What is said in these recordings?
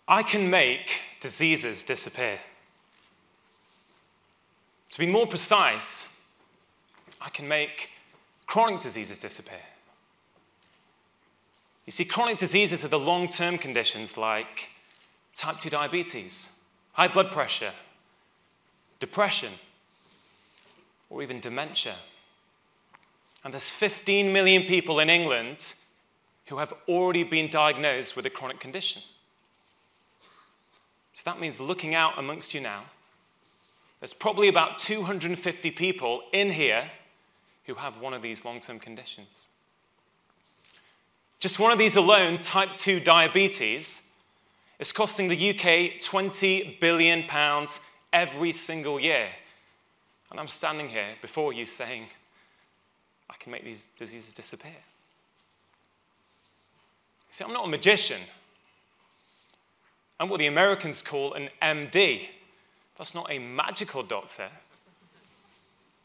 I can make diseases disappear. To be more precise, I can make chronic diseases disappear. You see, chronic diseases are the long-term conditions like type 2 diabetes, high blood pressure, depression, or even dementia. And there's 15 million people in England who have already been diagnosed with a chronic condition. So that means looking out amongst you now, there's probably about 250 people in here who have one of these long-term conditions. Just one of these alone, type 2 diabetes, is costing the UK £20 billion every single year. And I'm standing here before you saying, I can make these diseases disappear. See, I'm not a magician. I'm what the Americans call an MD. That's not a magical doctor.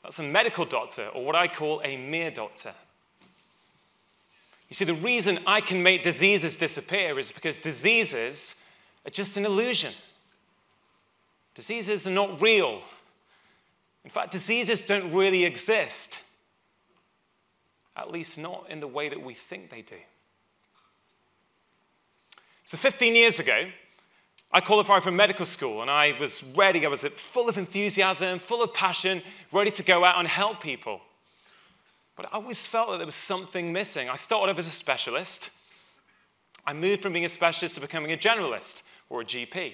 That's a medical doctor, or what I call a mere doctor. You see, the reason I can make diseases disappear is because diseases are just an illusion. Diseases are not real. In fact, diseases don't really exist. At least not in the way that we think they do. So 15 years ago, I qualified for medical school, and I was ready. I was full of enthusiasm, full of passion, ready to go out and help people. But I always felt that there was something missing. I started off as a specialist. I moved from being a specialist to becoming a generalist, or a GP.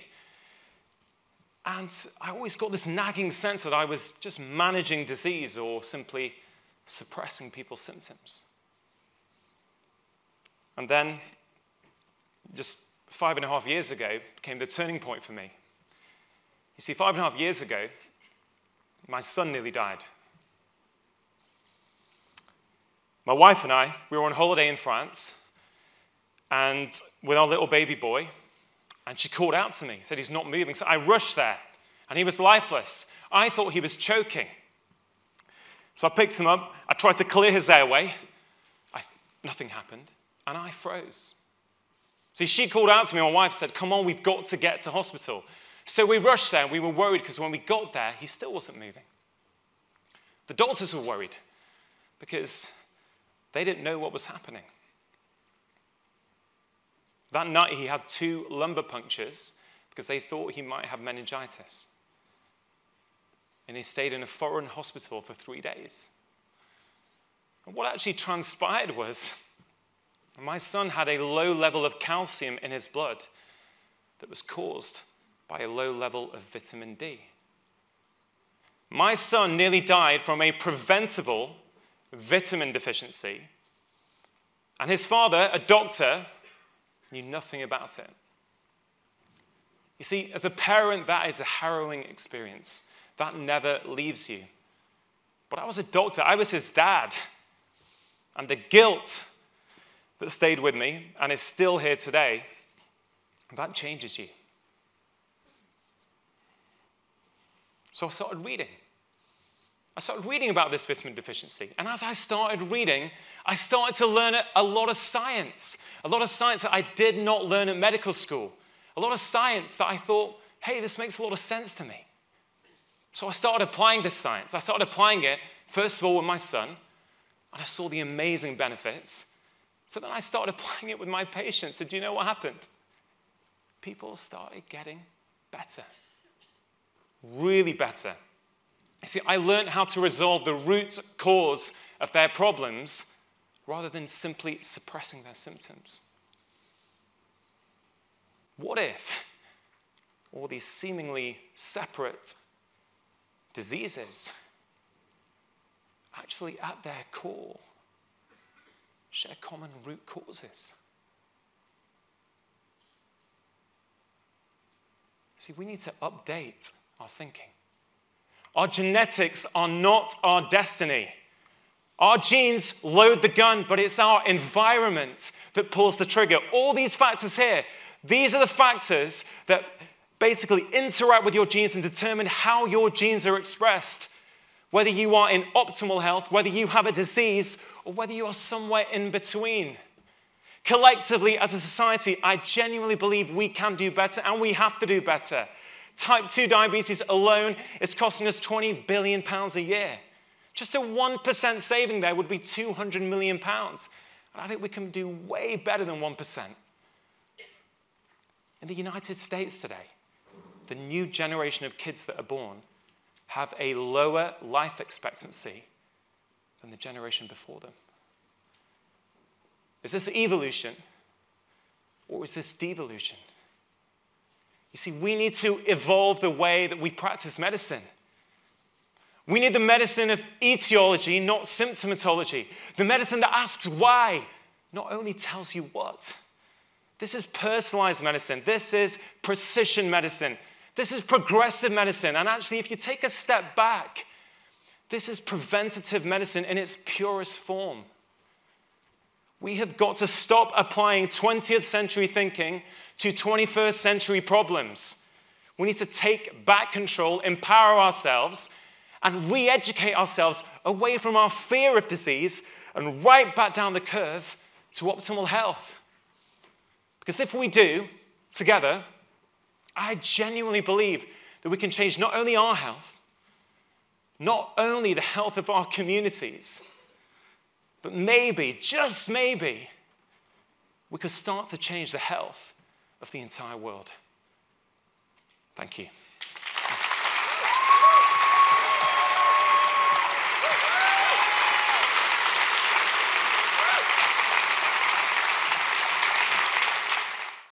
And I always got this nagging sense that I was just managing disease or simply suppressing people's symptoms. And then, just 5.5 years ago, came the turning point for me. You see, 5.5 years ago, my son nearly died. My wife and I, we were on holiday in France, and with our little baby boy, and she called out to me, said he's not moving. So I rushed there, and he was lifeless. I thought he was choking. So I picked him up, I tried to clear his airway. Nothing happened, and I froze. See, she called out to me, my wife said, come on, we've got to get to hospital. So we rushed there, and we were worried because when we got there, he still wasn't moving. The doctors were worried because they didn't know what was happening. That night, he had 2 lumbar punctures because they thought he might have meningitis. And he stayed in a foreign hospital for 3 days. And what actually transpired was my son had a low level of calcium in his blood that was caused by a low level of vitamin D. My son nearly died from a preventable vitamin deficiency, and his father, a doctor, knew nothing about it. You see, as a parent, that is a harrowing experience. That never leaves you. But I was a doctor. I was his dad. And the guilt that stayed with me and is still here today, that changes you. So I started reading. I started reading about this vitamin deficiency. And as I started reading, I started to learn a lot of science that I did not learn at medical school. A lot of science that I thought, hey, this makes a lot of sense to me. So I started applying this science. I started applying it, first of all, with my son, and I saw the amazing benefits. So then I started applying it with my patients, and do you know what happened? People started getting better. Really better. You see, I learned how to resolve the root cause of their problems rather than simply suppressing their symptoms. What if all these seemingly separate diseases actually at their core share common root causes? See, we need to update our thinking. Our genetics are not our destiny. Our genes load the gun, but it's our environment that pulls the trigger. All these factors here, these are the factors that basically interact with your genes and determine how your genes are expressed. Whether you are in optimal health, whether you have a disease, or whether you are somewhere in between. Collectively, as a society, I genuinely believe we can do better and we have to do better. Type 2 diabetes alone is costing us £20 billion a year. Just a 1% saving there would be £200 million. And I think we can do way better than 1%. In the United States today, the new generation of kids that are born have a lower life expectancy than the generation before them. Is this evolution or is this devolution? You see, we need to evolve the way that we practice medicine. We need the medicine of etiology, not symptomatology. The medicine that asks why, not only tells you what. This is personalized medicine. This is precision medicine. This is progressive medicine. And actually, if you take a step back, this is preventative medicine in its purest form. We have got to stop applying 20th century thinking to 21st century problems. We need to take back control, empower ourselves, and re-educate ourselves away from our fear of disease and right back down the curve to optimal health. Because if we do, together, I genuinely believe that we can change not only our health, not only the health of our communities, but maybe, just maybe, we could start to change the health of the entire world. Thank you.